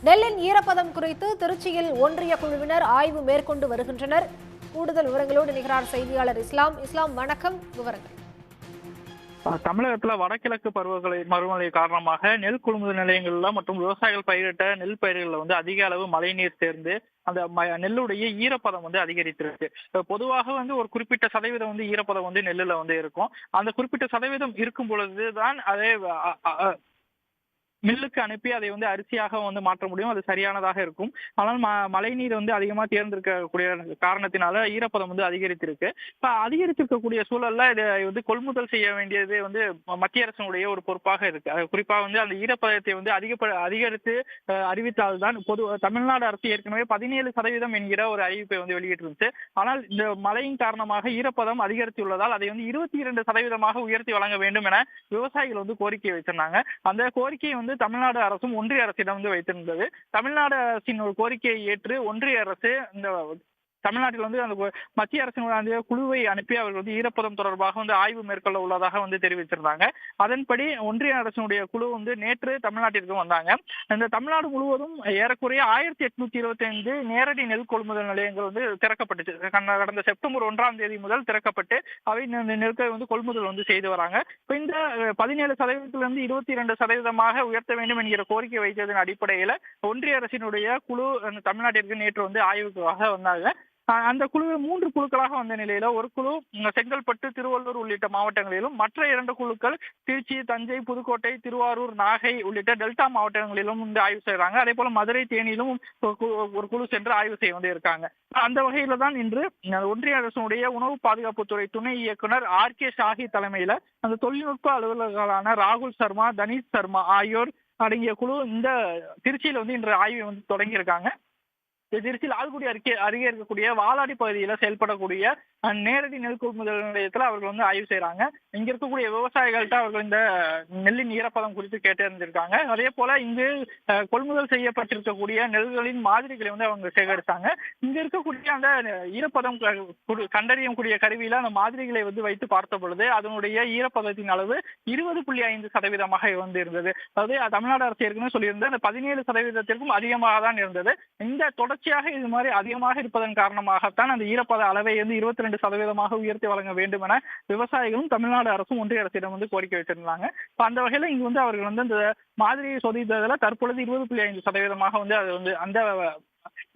நெல்லின் ஈரப்பதம் குறித்து திருச்சியில் ஒன்றிய குழுவினர் ஆய்வு மேற்கொண்டு வருகின்றனர். கூடுதல் விவரங்களோடு நிகரார் செய்தியாளர் இஸ்லாம். வணக்கம், விவரங்கள். தமிழகத்துல வடகிழக்கு பருவமழை காரணமாக நெல் கொள்முதல் நிலையங்கள்ல மற்றும் விவசாயிகள் பயிரிட்ட நெல் பயிர்களில் அதிக அளவு மழை நீர் சேர்ந்து அந்த நெல்லுடைய ஈரப்பதம் அதிகரித்திருக்கு. பொதுவாக ஒரு குறிப்பிட்ட சதவீதம் ஈரப்பதம் நெல்லுல இருக்கும். அந்த குறிப்பிட்ட சதவீதம் இருக்கும் பொழுதுதான் அதே மில்லுக்கு அனுப்பி அதை அரிசியாக மாற்ற முடியும். அது சரியானதாக இருக்கும். ஆனால் மழை நீர் அதிகமா தேர்ந்தெடுக்கக்கூடிய காரணத்தினால ஈரப்பதம் அதிகரித்திருக்கு. அதிகரித்திருக்கக்கூடிய சூழல்ல இதை கொள்முதல் செய்ய வேண்டியது மத்திய அரசினுடைய ஒரு பொறுப்பாக இருக்கு. குறிப்பா அந்த ஈரப்பதத்தை அதிகரித்து அறிவித்தால்தான் தமிழ்நாடு அரசு ஏற்கனவே 17% என்கிற ஒரு அறிவிப்பை வெளியிட்டிருந்துச்சு. ஆனால் இந்த மழையின் காரணமாக ஈரப்பதம் அதிகரித்துள்ளதால் அதை 22% உயர்த்தி வழங்க வேண்டும் என விவசாயிகள் கோரிக்கை வைத்திருந்தாங்க. அந்த கோரிக்கையை தமிழ்நாடு அரசும் ஒன்றிய அரசிடம் வைத்திருந்தது. தமிழ்நாடு அரசின் ஒரு கோரிக்கையை ஏற்று ஒன்றிய அரசு இந்த தமிழ்நாட்டில் அந்த மத்திய அரசினுடைய குழுவை அனுப்பி அவர்கள் ஈரப்பதம் தொடர்பாக ஆய்வு மேற்கொள்ள உள்ளதாக தெரிவிச்சிருந்தாங்க. அதன்படி ஒன்றிய அரசினுடைய குழு நேற்று தமிழ்நாட்டிற்கு வந்தாங்க. இந்த தமிழ்நாடு முழுவதும் ஏறக்குறைய 1825 நேரடி நெல் கொள்முதல் நிலையங்கள் திறக்கப்பட்டுச்சு. கடந்த செப்டம்பர் 1ஆம் தேதி முதல் திறக்கப்பட்டு அவை நெற்களை கொள்முதல் செய்து வராங்க. இந்த 17%-இருந்து 22% உயர்த்த வேண்டும் என்கிற கோரிக்கை வைத்ததன் அடிப்படையில் ஒன்றிய அரசினுடைய குழு தமிழ்நாட்டிற்கு நேற்று ஆய்வுக்காக வந்தாங்க. அந்த குழு 3 குழுக்களாக வந்த நிலையில ஒரு குழு செங்கல்பட்டு, திருவள்ளூர் உள்ளிட்ட மாவட்டங்களிலும், மற்ற 2 குழுக்கள் திருச்சி, தஞ்சை, புதுக்கோட்டை, திருவாரூர், நாகை உள்ளிட்ட டெல்டா மாவட்டங்களிலும் ஆய்வு செய்யறாங்க. அதே போல மதுரை, தேனியிலும் ஒரு குழு சென்று ஆய்வு செய்ய இருக்காங்க. அந்த வகையில தான் இன்று ஒன்றிய அரசுடைய உணவு பாதுகாப்புத்துறை துணை இயக்குனர் RK ஷாஹி தலைமையில அந்த தொழில்நுட்ப அலுவலர்களான ராகுல் சர்மா, தனீஷ் சர்மா ஆகியோர் அடங்கிய குழு இந்த திருச்சியில இன்று ஆய்வை தொடங்கி இருக்காங்க. திருச்சி லால்குடி அருகே இருக்கக்கூடிய வாலாடி பகுதியில செயல்படக்கூடிய நேரடி நெல் கொள்முதல் நிலையத்தில் அவர்கள் ஆய்வு செய்யறாங்க. இங்க இருக்கக்கூடிய விவசாயிகள்கிட்ட அவர்கள் இந்த நெல்லின் ஈரப்பதம் குறித்து கேட்டறிஞ்சிருக்காங்க. அதே போல இங்கு கொள்முதல் செய்யப்பட்டிருக்கக்கூடிய நெல்களின் மாதிரிகளை அவங்க சேகரித்தாங்க. இங்க இருக்கக்கூடிய அந்த ஈரப்பதம் கண்டறியக்கூடிய கருவியில அந்த மாதிரிகளை வைத்து பார்த்த பொழுது அதனுடைய ஈரப்பதத்தின் அளவு 20.5% இருந்தது. அதாவது தமிழ்நாடு அரசு ஏற்கனவே சொல்லியிருந்த அந்த 17%-த்திற்கும் அதிகமாக தான் இருந்தது. இந்த தொடர்ச்சியாக இது மாதிரி அதிகமாக இருப்பதன் காரணமாகத்தான் அந்த ஈரப்பத அளவை 22% உயர்த்தி வழங்க வேண்டும் என விவசாயிகளும் தமிழ்நாடு அரசும் ஒன்றிய அரசிடம் கோரிக்கை வச்சிருந்தாங்க. அந்த வகையில இங்கு அவர்கள் அந்த மாதிரியை சோதித்ததுல தற்பொழுது 20.5% அது அந்த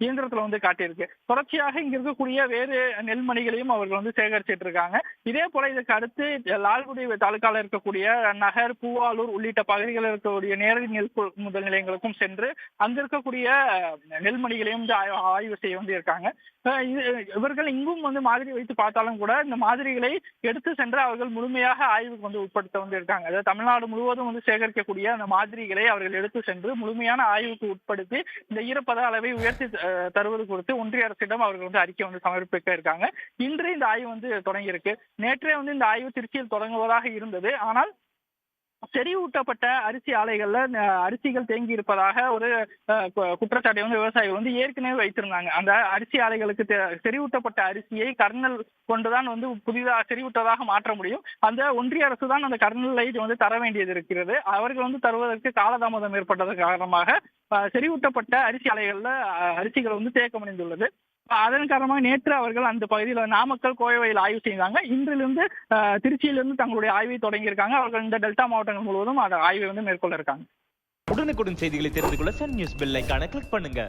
இயந்திரத்துல காட்டியிருக்கு. தொடர்ச்சியாக இங்க இருக்கக்கூடிய வேறு நெல்மணிகளையும் அவர்கள் சேகரிச்சிட்டு இருக்காங்க. இதே போல இதற்கு அடுத்து லால்குடி தாலுகால இருக்கக்கூடிய நகர், பூவாலூர் உள்ளிட்ட பகுதிகளில் இருக்கக்கூடிய நேரடி நெல் கொள்முதல் நிலையங்களுக்கும் சென்று அங்க இருக்கக்கூடிய நெல்மணிகளையும் ஆய்வு செய்ய இருக்காங்க. இவர்கள் இங்கும் மாதிரி வைத்து பார்த்தாலும் கூட இந்த மாதிரிகளை எடுத்து சென்று அவர்கள் முழுமையாக ஆய்வுக்கு உட்படுத்த இருக்காங்க. அதாவது தமிழ்நாடு முழுவதும் சேகரிக்கக்கூடிய அந்த மாதிரிகளை அவர்கள் எடுத்து சென்று முழுமையான ஆய்வுக்கு உட்படுத்தி இந்த ஈரப்பத அளவை உயர்த்தி தருவது குறித்து ஒன்றிய அரசிடம் அவர்கள் அறிக்கை சமர்ப்பிக்க இருக்காங்க. இன்று இந்த ஆய்வு தொடங்கி இருக்கு. நேற்றே இந்த ஆய்வு திருச்சியில் தொடங்குவதாக இருந்தது. ஆனால் செறிவூட்டப்பட்ட அரிசி ஆலைகள்ல அரிசிகள் தேங்கி இருப்பதாக ஒரு குற்றச்சாட்டை விவசாயிகள் ஏற்கனவே வைத்திருந்தாங்க. அந்த அரிசி ஆலைகளுக்கு செறிவூட்டப்பட்ட அரிசியை கர்னல் கொண்டுதான் புதிதாக செறிவூட்டதாக மாற்ற முடியும். அந்த ஒன்றிய அரசு தான் அந்த கர்னலை தர வேண்டியது இருக்கிறது. அவர்கள் தருவதற்கு காலதாமதம் ஏற்பட்டது காரணமாக செறிவூட்டப்பட்ட அரிசி ஆலைகள்ல அரிசிகள் தேக்கமடைந்துள்ளது. அதன் காரணமாக நேற்று அவர்கள் அந்த பகுதியில் நாமக்கல், கோவையில் ஆய்வு செய்தாங்க. இன்றிலிருந்து திருச்சியிலிருந்து தங்களுடைய ஆய்வை தொடங்கியிருக்காங்க. அவர்கள் இந்த டெல்டா மாவட்டங்கள் முழுவதும் அந்த ஆய்வை மேற்கொள்ள இருக்காங்க. உடனுக்குடன் செய்திகளை தெரிந்து கொள்ள சன் நியூஸ் பெல் ஐகானை கிளிக் பண்ணுங்க.